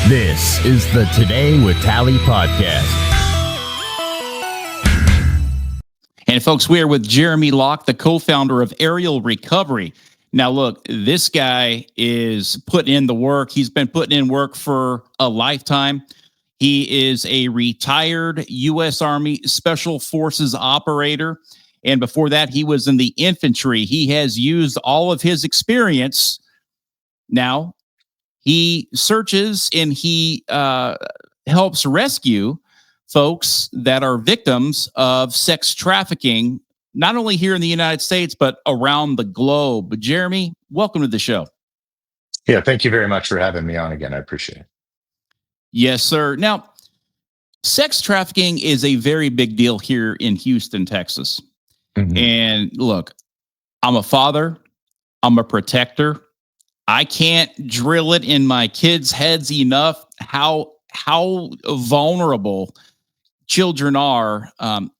This is the Today with Tally podcast. And folks, we are with Jeremy Locke, the co-founder of Aerial Recovery. Now, look, this guy is putting in the work. He's been putting in work for a lifetime. He is a retired U.S. Army Special Forces operator. And before that, he was in the infantry. He has used all of his experience. Now, he searches and he helps rescue folks that are victims of sex trafficking, not only here in the United States, but around the globe. Jeremy, welcome to the show. Yeah, thank you very much for having me on again. I appreciate it. Yes, sir. Now, sex trafficking is a very big deal here in Houston, Texas. Mm-hmm. And look, I'm a father. I'm a protector. I can't drill it in my kids' heads enough how vulnerable children are,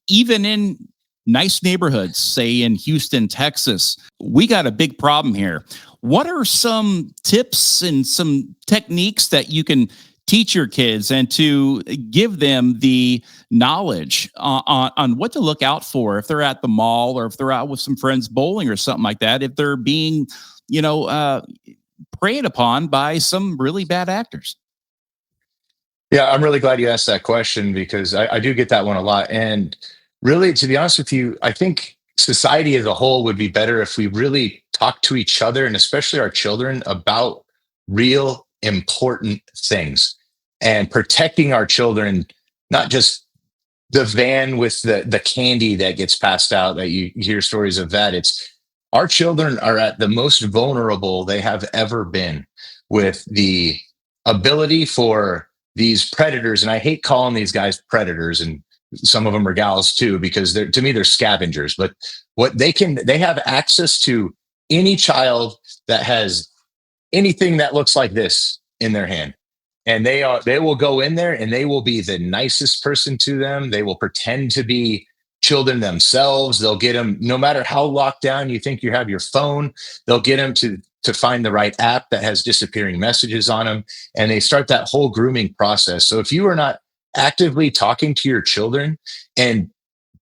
even in nice neighborhoods, say in Houston, Texas. We got a big problem here. What are some tips and some techniques that you can teach your kids and to give them the knowledge on what to look out for if they're at the mall or if they're out with some friends bowling or something like that, if they're being, preyed upon by some really bad actors? Yeah, I'm really glad you asked that question because I do get that one a lot. And really, to be honest with you, I think society as a whole would be better if we really talk to each other and especially our children about real important things and protecting our children, not just the van with the candy that gets passed out that you hear stories of that. It's our children are at the most vulnerable they have ever been with the ability for these predators. And I hate calling these guys predators, and some of them are gals too, because to me, they're scavengers. But they have access to any child that has anything that looks like this in their hand. And they will go in there and they will be the nicest person to them. They will pretend to be children themselves. They'll get them, no matter how locked down you think you have your phone, they'll get them to find the right app that has disappearing messages on them. And they start that whole grooming process. So if you are not actively talking to your children and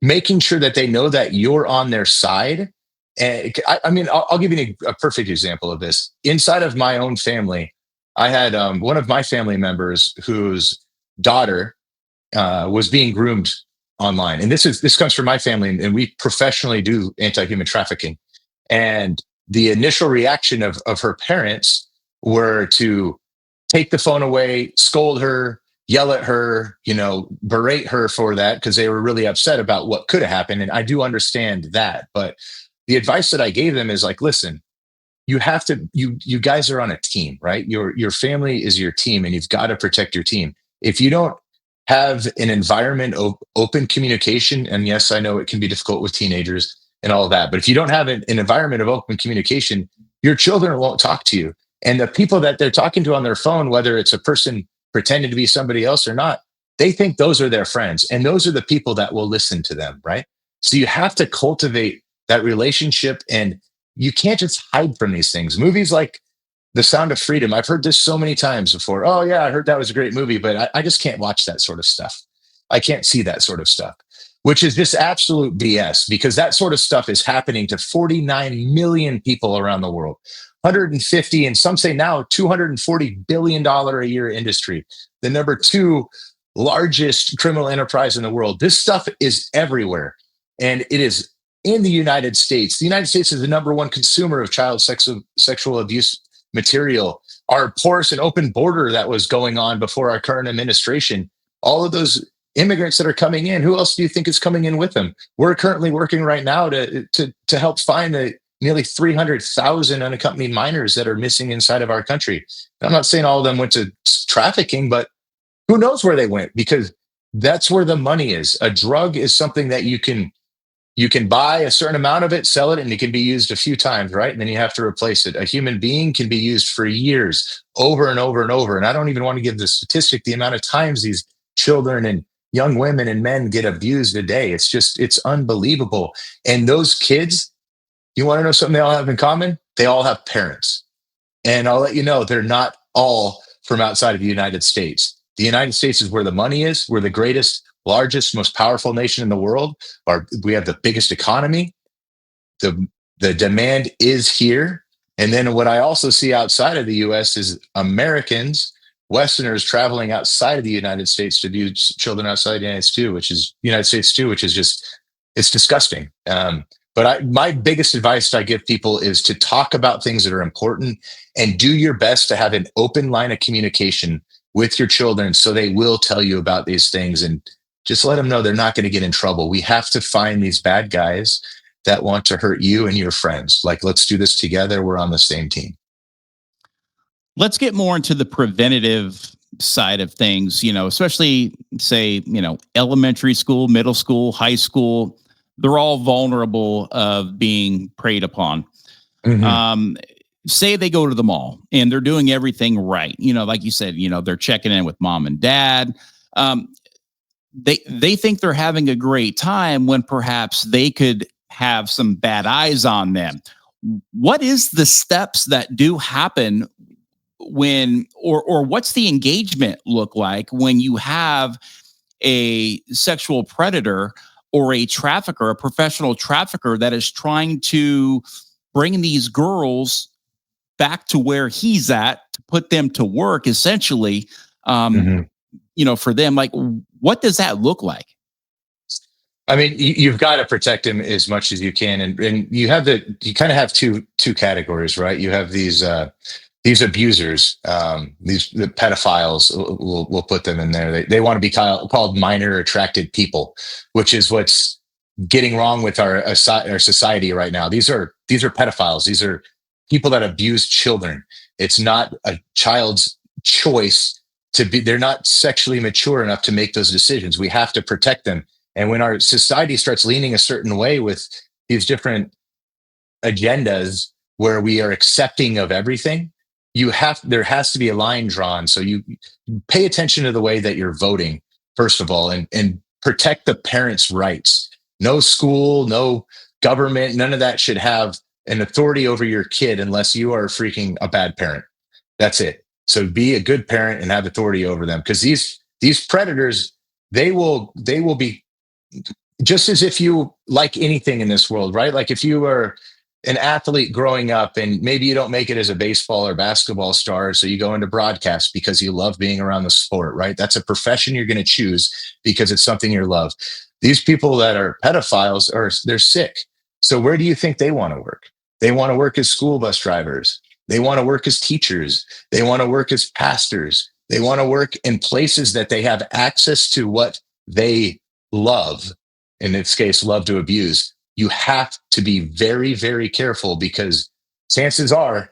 making sure that they know that you're on their side, and I'll give you a perfect example of this. Inside of my own family, I had one of my family members whose daughter was being groomed online. And this comes from my family, and we professionally do anti-human trafficking. And the initial reaction of her parents were to take the phone away, scold her, yell at her, berate her for that, because they were really upset about what could have happened. And I do understand that. But the advice that I gave them is like, listen, you have to, you guys are on a team, right? Your family is your team, and you've got to protect your team. If you don't have an environment of open communication, and yes, I know it can be difficult with teenagers and all of that, but if you don't have an environment of open communication, your children won't talk to you. And the people that they're talking to on their phone, whether it's a person pretending to be somebody else or not, they think those are their friends. And those are the people that will listen to them, right? So you have to cultivate that relationship, and you can't just hide from these things. Movies like The Sound of Freedom, I've heard this so many times before. Oh yeah, I heard that was a great movie, but I just can't watch that sort of stuff. I can't see that sort of stuff, which is just absolute BS, because that sort of stuff is happening to 49 million people around the world. 150, and some say now $240 billion a year industry, the number 2 largest criminal enterprise in the world. This stuff is everywhere. And it is in the United States. The United States is the number 1 consumer of child sexual abuse material. Our porous and open border that was going on before our current administration, all of those immigrants that are coming in, who else do you think is coming in with them? We're currently working right now to help find the nearly 300,000 unaccompanied minors that are missing inside of our country. I'm not saying all of them went to trafficking, but who knows where they went, because that's where the money is. A drug is something that you can buy a certain amount of it, sell it, and it can be used a few times, right? And then you have to replace it. A human being can be used for years, over and over and over. And I don't even want to give the statistic, the amount of times these children and young women and men get abused a day. It's unbelievable. And those kids, you want to know something they all have in common? They all have parents. And I'll let you know, they're not all from outside of the United States. The United States is where the money is. We're the greatest, largest, most powerful nation in the world. We have the biggest economy. The demand is here. And then what I also see outside of the US is Americans, Westerners traveling outside of the United States to abuse children outside the United States too, which is just, it's disgusting. But my biggest advice I give people is to talk about things that are important and do your best to have an open line of communication with your children so they will tell you about these things, and just let them know they're not going to get in trouble. We have to find these bad guys that want to hurt you and your friends. Like, let's do this together. We're on the same team. Let's get more into the preventative side of things, especially say, elementary school, middle school, high school. They're all vulnerable of being preyed upon. Mm-hmm. Say they go to the mall and they're doing everything right. Like you said, they're checking in with mom and dad. They think they're having a great time when perhaps they could have some bad eyes on them. What is the steps that do happen when, or what's the engagement look like when you have a sexual predator or a trafficker, a professional trafficker that is trying to bring these girls back to where he's at to put them to work, essentially, for them? Like, what does that look like? I mean, you've got to protect him as much as you can. And you kind of have two categories, right? You have these abusers, the pedophiles, we'll put them in there. They want to be called minor attracted people, which is what's getting wrong with our society right now. These are pedophiles. These are people that abuse children. It's not a child's choice to be, they're not sexually mature enough to make those decisions. We have to protect them. And when our society starts leaning a certain way with these different agendas where we are accepting of everything, there has to be a line drawn. So you pay attention to the way that you're voting, first of all, and protect the parents' rights. No school, no government, none of that should have an authority over your kid unless you are freaking a bad parent. That's it. So be a good parent and have authority over them, because these predators, they will be just as if you like anything in this world, right? Like if you are an athlete growing up and maybe you don't make it as a baseball or basketball star, so you go into broadcast because you love being around the sport, right? That's a profession you're going to choose because it's something you love. These people that are pedophiles they're sick. So where do you think they want to work? They want to work as school bus drivers. They want to work as teachers. They want to work as pastors. They want to work in places that they have access to what they love. In this case, love to abuse. You have to be very, very careful, because chances are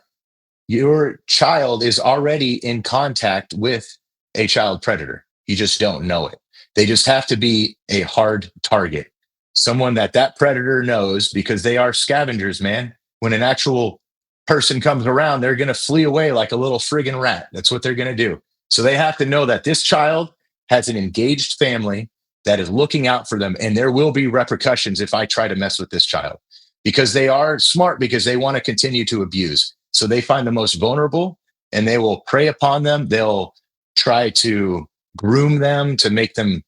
your child is already in contact with a child predator. You just don't know it. They just have to be a hard target. Someone that predator knows, because they are scavengers, man. When an actual person comes around, they're going to flee away like a little friggin' rat. That's what they're going to do. So they have to know that this child has an engaged family that is looking out for them. And there will be repercussions if I try to mess with this child, because they are smart, because they want to continue to abuse. So they find the most vulnerable and they will prey upon them. They'll try to groom them to make them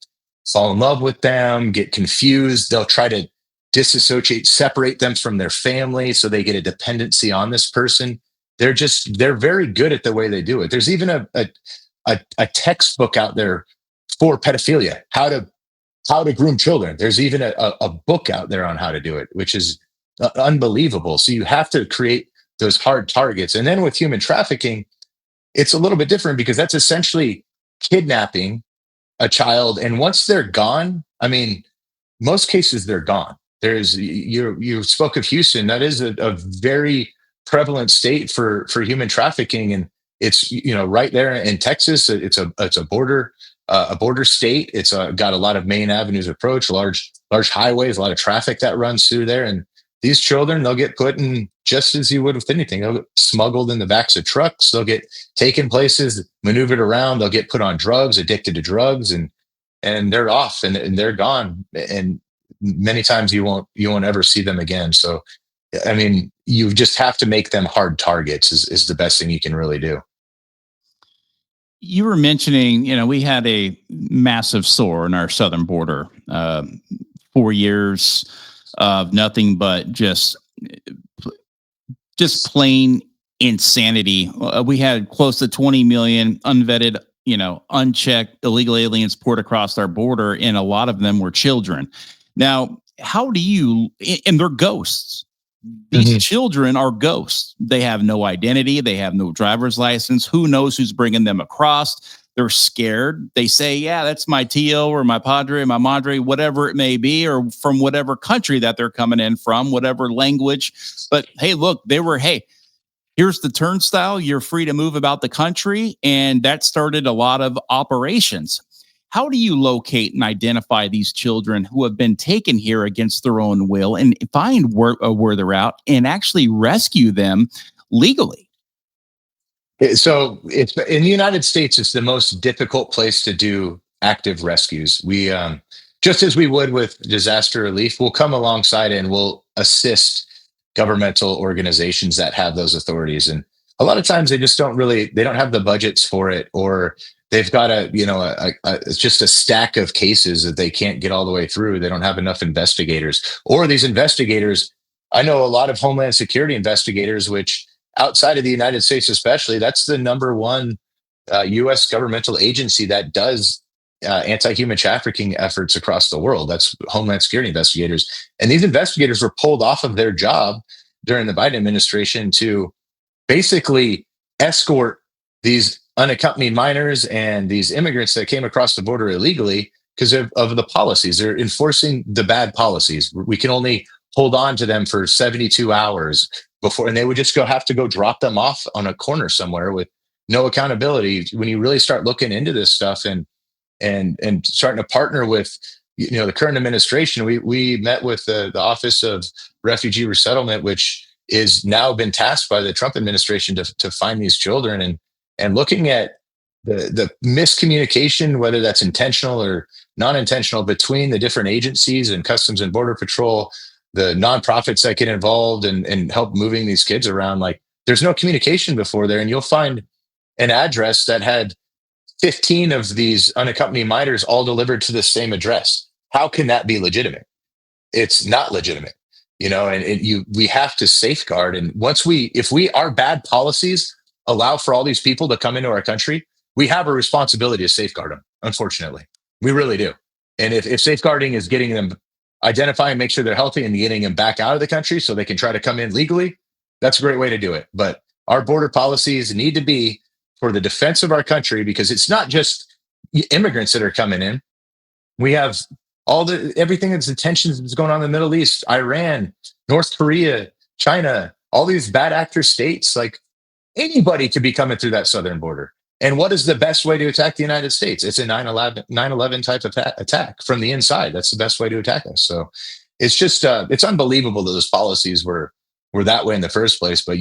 fall in love with them, get confused. They'll try to disassociate, separate them from their family so they get a dependency on this person. They're very good at the way they do it. There's even a textbook out there for pedophilia, how to groom children. There's even a book out there on how to do it, which is unbelievable. So you have to create those hard targets. And then with human trafficking, it's a little bit different, because that's essentially kidnapping a child. And once they're gone, I mean, most cases they're gone. You spoke of Houston. That is a very prevalent state for human trafficking. And it's, right there in Texas. It's a border state. It's got a lot of main avenues of approach, large highways, a lot of traffic that runs through there. And these children, they'll get put in just as you would with anything. They'll get smuggled in the backs of trucks. They'll get taken places, maneuvered around. They'll get put on drugs, addicted to drugs, and they're off and they're gone. And many times you won't ever see them again. So, I mean, you just have to make them hard targets is the best thing you can really do. You were mentioning, we had a massive SOAR in our southern border, 4 years of nothing but just plain insanity. We had close to 20 million unvetted, unchecked illegal aliens poured across our border, and a lot of them were children. Now, how do you, and they're ghosts. These children are ghosts. They have no identity. They have no driver's license. Who knows who's bringing them across? They're scared. They say, yeah, that's my Tio or my Padre, my Madre, whatever it may be, or from whatever country that they're coming in from, whatever language. But hey, look, here's the turnstile. You're free to move about the country. And that started a lot of operations. How do you locate and identify these children who have been taken here against their own will and find where they're at and actually rescue them legally? So it's in the United States, it's the most difficult place to do active rescues. We, just as we would with disaster relief, we'll come alongside and we'll assist governmental organizations that have those authorities. And a lot of times they just they don't have the budgets for it, or they've got it's just a stack of cases that they can't get all the way through. They don't have enough investigators, or these investigators. I know a lot of Homeland Security investigators, which outside of the United States, especially, that's the number one U.S. governmental agency that does anti-human trafficking efforts across the world. That's Homeland Security investigators. And these investigators were pulled off of their job during the Biden administration to basically escort these unaccompanied minors and these immigrants that came across the border illegally because of the policies. They're enforcing the bad policies. We can only hold on to them for 72 hours before, and they would just have to go drop them off on a corner somewhere with no accountability. When you really start looking into this stuff and starting to partner with the current administration, we met with the Office of Refugee Resettlement, which is now been tasked by the Trump administration to find these children, and looking at the miscommunication, whether that's intentional or non-intentional, between the different agencies and Customs and Border Patrol, the nonprofits that get involved and help moving these kids around. Like, there's no communication before there, and you'll find an address that had 15 of these unaccompanied minors all delivered to the same address. How can that be legitimate? It's not legitimate, we have to safeguard. And if our bad policies allow for all these people to come into our country, we have a responsibility to safeguard them. Unfortunately, we really do. And if safeguarding is getting them, identifying, make sure they're healthy and getting them back out of the country so they can try to come in legally, that's a great way to do it. But our border policies need to be for the defense of our country, because it's not just immigrants that are coming in. We have everything that's the tensions that's going on in the Middle East, Iran, North Korea, China, all these bad actor states. Like, anybody could be coming through that southern border. And what is the best way to attack the United States? It's a 9/11 type of attack from the inside. That's the best way to attack us. So it's just it's unbelievable that those policies were that way in the first place. But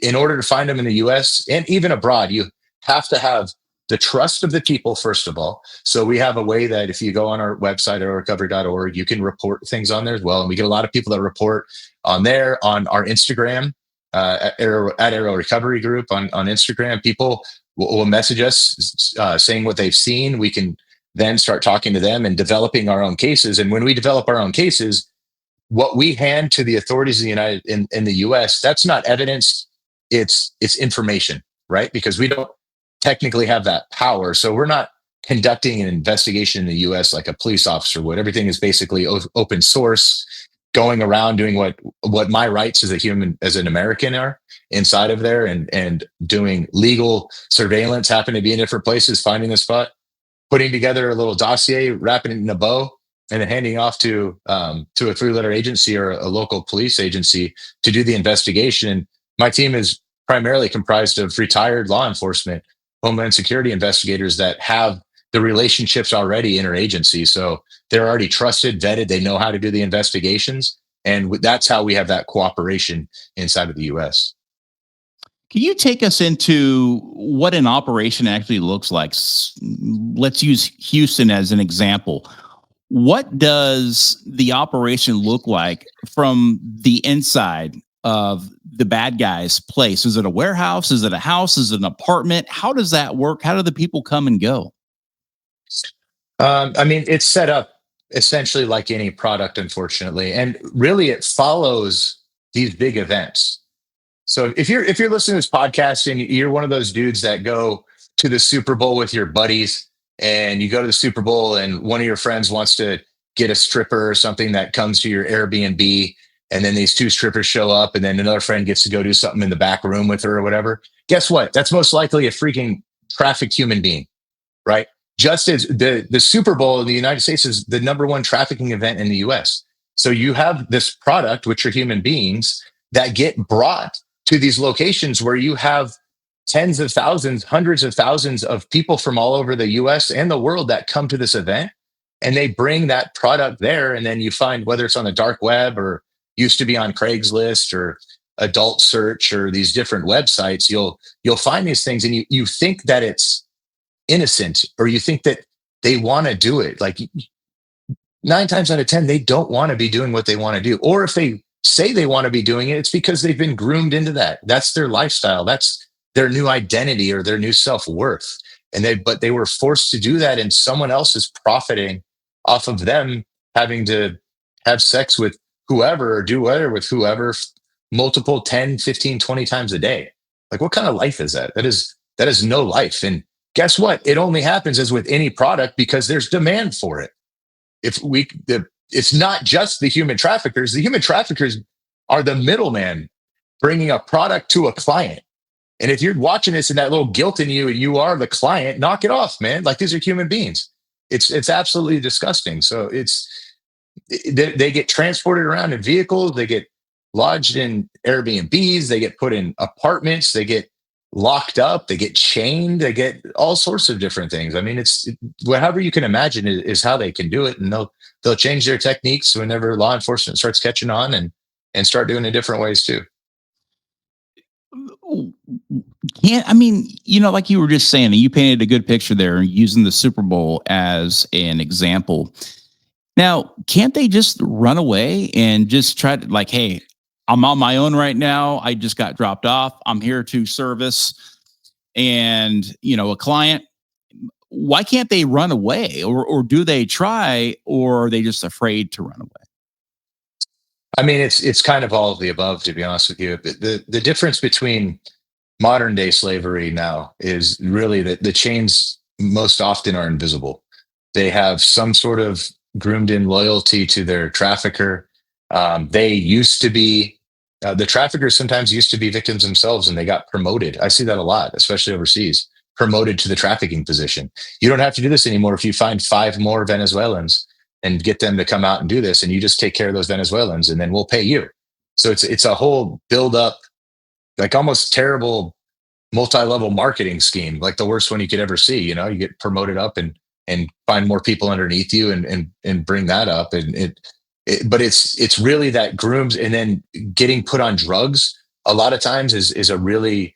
in order to find them in the U.S. and even abroad, you have to have the trust of the people, first of all. So we have a way that if you go on our website, arrowrecovery.org, you can report things on there as well. And we get a lot of people that report on there, on our Instagram, at Arrow Recovery Group on Instagram. People will message us saying what they've seen. We can then start talking to them and developing our own cases. And when we develop our own cases, what we hand to the authorities in the U.S., that's not evidence. It's information, right? Because we don't technically have that power. So we're not conducting an investigation in the U.S. like a police officer would. Everything is basically open source, going around doing what my rights as an American are inside of there, and doing legal surveillance, happen to be in different places, finding the spot, putting together a little dossier, wrapping it in a bow, and then handing off to a 3-letter agency or a local police agency to do the investigation. My team is primarily comprised of retired law enforcement, Homeland Security investigators that have the relationships already interagency. So they're already trusted, vetted. They know how to do the investigations. And that's how we have that cooperation inside of the U.S. Can you take us into what an operation actually looks like? Let's use Houston as an example. What does the operation look like from the inside of the bad guys place? Is it a warehouse? Is it a house? Is it an apartment? How does that work? How do the people come and go? I mean, it's set up essentially like any product, unfortunately, and really it follows these big events. So if you're listening to this podcast and you're one of those dudes that go to the Super Bowl with your buddies, and you go to the Super Bowl and one of your friends wants to get a stripper or something that comes to your Airbnb, and then these two strippers show up, and then another friend gets to go do something in the back room with her or whatever. Guess what? That's most likely a freaking trafficked human being, right? Just as the Super Bowl in the United States is the number one trafficking event in the US. So you have this product, which are human beings, that get brought to these locations where you have tens of thousands, hundreds of thousands of people from all over the US and the world that come to this event, and they bring that product there. And then you find, whether it's on the dark web or used to be on Craigslist or Adult Search or these different websites, you'll find these things, and you think that it's innocent, or you think that they want to do it. Like 9 times out of 10, they don't want to be doing what they want to do. Or if they say they want to be doing it, it's because they've been groomed into that. That's their lifestyle. That's their new identity or their new self-worth. But they were forced to do that, and someone else is profiting off of them having to have sex with whoever or do whatever with whoever multiple 10, 15, 20 times a day. Like, what kind of life is that? That is no life. And guess what? It only happens as with any product because there's demand for it. It's not just the human traffickers. The human traffickers are the middleman bringing a product to a client. And if you're watching this and that little guilt in you, and you are the client, knock it off, man. Like, these are human beings. It's absolutely disgusting. So they get transported around in vehicles. They get lodged in Airbnbs. They get put in apartments. They get locked up. They get chained. They get all sorts of different things. I mean, however you can imagine is how they can do it. And they'll change their techniques whenever law enforcement starts catching on, and start doing it different ways too. Like you were just saying, you painted a good picture there using the Super Bowl as an example. Now, can't they just run away and just try to, like, hey, I'm on my own right now. I just got dropped off. I'm here to service a client. Why can't they run away? Or do they try, or are they just afraid to run away? I mean, it's kind of all of the above, to be honest with you. The difference between modern day slavery now is really that the chains most often are invisible. They have some sort of groomed in loyalty to their trafficker. They used to be, the traffickers sometimes used to be victims themselves, and they got promoted. I see that a lot, especially overseas, promoted to the trafficking position. You don't have to do this anymore. If you find 5 more Venezuelans and get them to come out and do this, and you just take care of those Venezuelans, and then we'll pay you. So it's a whole build up, like almost terrible multi-level marketing scheme, like the worst one you could ever see. You get promoted up and find more people underneath you and bring that up. And but it's really that grooms, and then getting put on drugs a lot of times is a really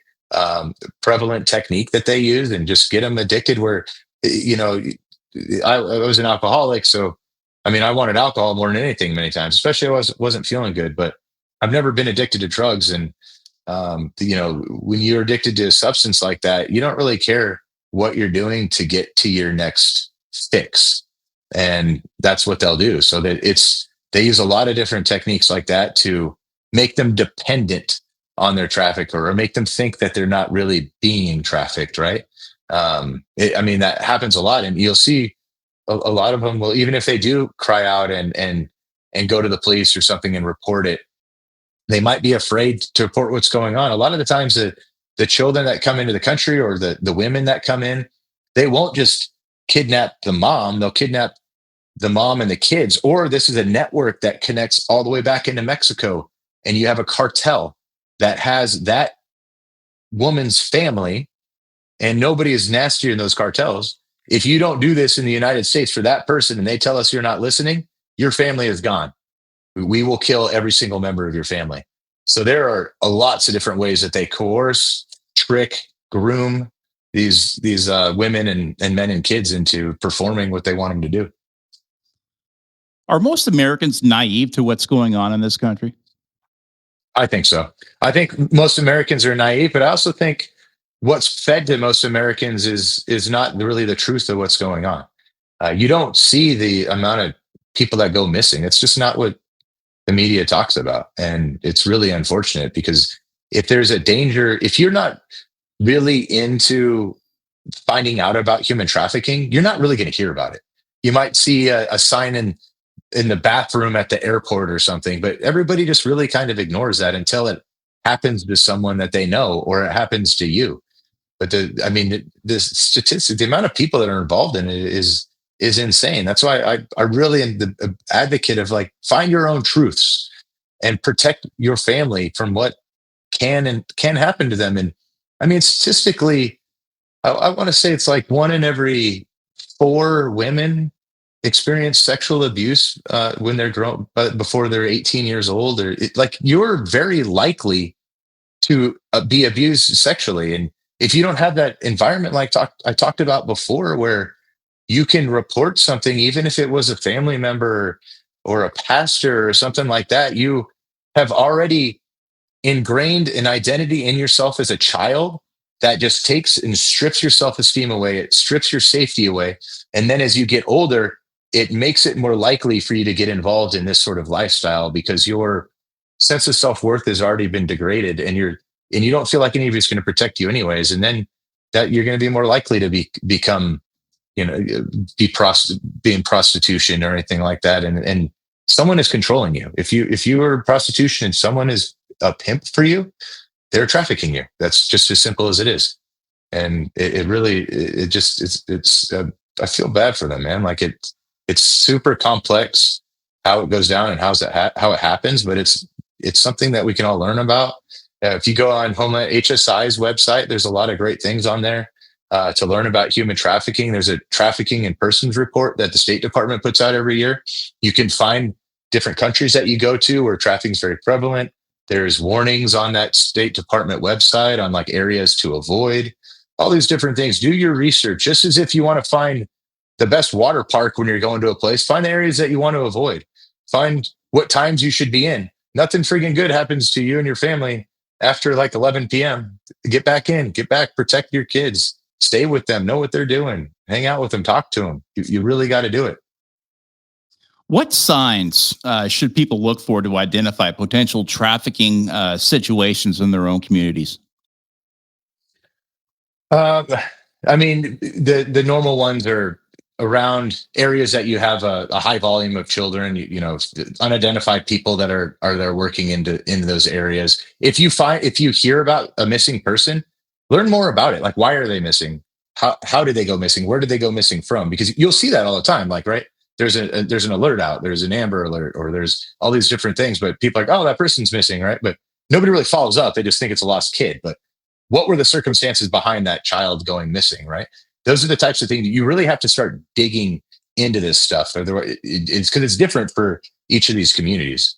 prevalent technique that they use, and just get them addicted where, I was an alcoholic. So, I mean, I wanted alcohol more than anything many times, especially I wasn't feeling good, but I've never been addicted to drugs. And, when you're addicted to a substance like that, you don't really care what you're doing to get to your next fix. And that's what they'll do. So that they use a lot of different techniques like that to make them dependent on their trafficker, or make them think that they're not really being trafficked. Right. That happens a lot, and you'll see a lot of them will, even if they do cry out and go to the police or something and report it, they might be afraid to report what's going on. A lot of the times the children that come into the country, or the women that come in, they won't just kidnap the mom. They'll kidnap the mom and the kids. Or this is a network that connects all the way back into Mexico, and you have a cartel that has that woman's family, and nobody is nastier in those cartels. If you don't do this in the United States for that person, and they tell us you're not listening, your family is gone. We will kill every single member of your family. So there are lots of different ways that they coerce, trick, groom these women and men and kids into performing what they want them to do. Are most Americans naive to what's going on in this country? I think so. I think most Americans are naive, but I also think what's fed to most Americans is not really the truth of what's going on. You don't see the amount of people that go missing. It's just not what the media talks about, and it's really unfortunate because if there's a danger, if you're not really into finding out about human trafficking, you're not really going to hear about it. You might see a sign in the bathroom at the airport or something, but everybody just really kind of ignores that until it happens to someone that they know or it happens to you. But the statistic, the amount of people that are involved in it is insane. That's why I really am the advocate of like find your own truths and protect your family from what can happen to them. And I mean, statistically, I want to say it's like 1 in every 4 women experience sexual abuse when they're grown, but before they're 18 years old. Or like you're very likely to be abused sexually, and if you don't have that environment, like I talked about before, where you can report something, even if it was a family member or a pastor or something like that, you have already ingrained an identity in yourself as a child that just takes and strips your self-esteem away. It strips your safety away. And then as you get older, it makes it more likely for you to get involved in this sort of lifestyle because your sense of self-worth has already been degraded and you don't feel like anybody's going to protect you anyways. And then that you're going to be more likely to become, be in prostitution or anything like that. And someone is controlling you. If you are in prostitution and someone is a pimp for you, they're trafficking you. That's just as simple as it is. And it really, I feel bad for them, man. Like it's super complex how it goes down and how it happens, but it's something that we can all learn about. If you go on Homeland HSI's website, there's a lot of great things on there to learn about human trafficking. There's a trafficking in persons report that the State Department puts out every year. You can find different countries that you go to where trafficking is very prevalent. There's warnings on that State Department website on like areas to avoid, all these different things. Do your research, just as if you want to find the best water park when you're going to a place, find the areas that you want to avoid, find what times you should be in. Nothing freaking good happens to you and your family after like 11 p.m. Get back, protect your kids, stay with them, know what they're doing, hang out with them, talk to them. You really got to do it. What signs should people look for to identify potential trafficking situations in their own communities? I mean, the normal ones are around areas that you have a high volume of children, unidentified people that are there working into those areas. If you hear about a missing person, learn more about it. Like, why are they missing? How did they go missing? Where did they go missing from? Because you'll see that all the time. Like, right, there's an alert out, there's an Amber Alert, or there's all these different things, but people are like, oh, that person's missing, right? But nobody really follows up. They just think it's a lost kid. But what were the circumstances behind that child going missing, right? Those are the types of things that you really have to start digging into this stuff. Otherwise, it's because it's different for each of these communities.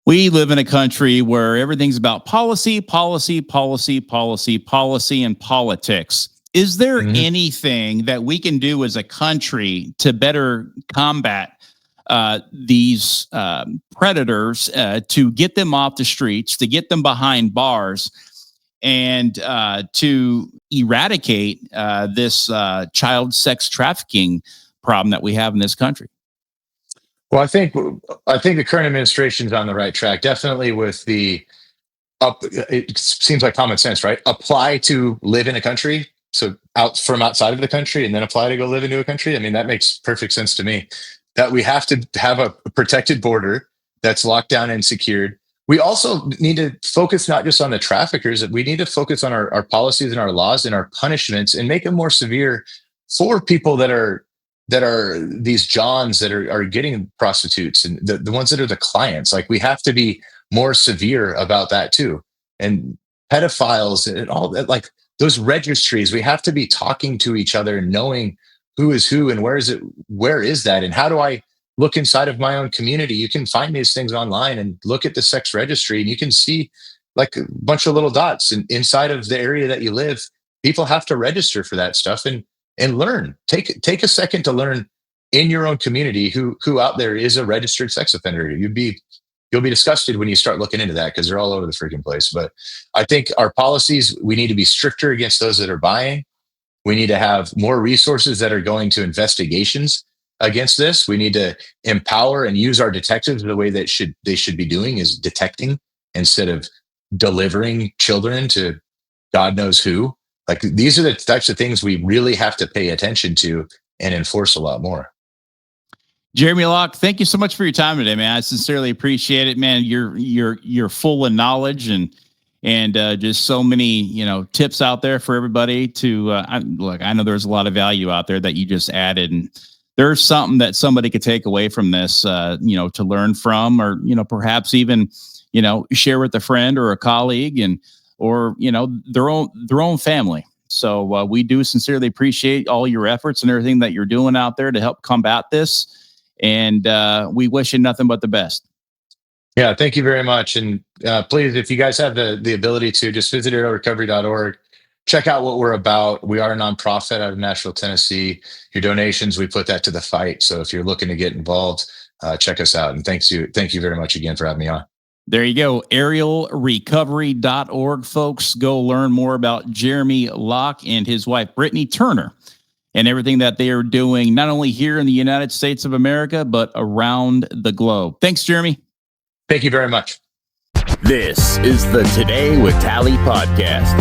We live in a country where everything's about policy, policy, policy, policy, policy, and politics. Is there anything that we can do as a country to better combat these predators, to get them off the streets, to get them behind bars, and to eradicate this child sex trafficking problem that we have in this country? Well, I think the current administration is on the right track. Definitely with it seems like common sense, right? Apply to live in a country, so outside of the country, and then apply to go live into a country. I mean, that makes perfect sense to me. That we have to have a protected border that's locked down and secured. We also need to focus not just on the traffickers, we need to focus on our policies and our laws and our punishments and make them more severe for people that are these Johns that are getting prostitutes and the ones that are the clients. Like, we have to be more severe about that too. And pedophiles and all that, like those registries, we have to be talking to each other and knowing who is who and where is that, and how do I look inside of my own community? You can find these things online and look at the sex registry, and you can see like a bunch of little dots, and inside of the area that you live, people have to register for that stuff and learn. Take a second to learn in your own community who out there is a registered sex offender. You'll you'll be disgusted when you start looking into that because they're all over the freaking place. But I think our policies, we need to be stricter against those that are buying. We need to have more resources that are going to investigations against this. We need to empower and use our detectives the way that they should be doing, is detecting instead of delivering children to God knows who. Like, these are the types of things we really have to pay attention to and enforce a lot more. Jeremy Locke, thank you so much for your time today, man. I sincerely appreciate it, man. You're full of knowledge and just so many, tips out there for everybody to look. I know there's a lot of value out there that you just added, and there's something that somebody could take away from this, to learn from, or, perhaps even, share with a friend or a colleague, or their own family. So we do sincerely appreciate all your efforts and everything that you're doing out there to help combat this. And we wish you nothing but the best. Yeah, thank you very much. And please, if you guys have the ability to, just visit aerialrecovery.org. Check out what we're about. We are a nonprofit out of Nashville, Tennessee. Your donations, we put that to the fight. So if you're looking to get involved, check us out. And thank you very much again for having me on. There you go. aerialrecovery.org, folks. Go learn more about Jeremy Locke and his wife, Britnie Turner, and everything that they are doing, not only here in the United States of America, but around the globe. Thanks, Jeremy. Thank you very much. This is the Today with Tally podcast.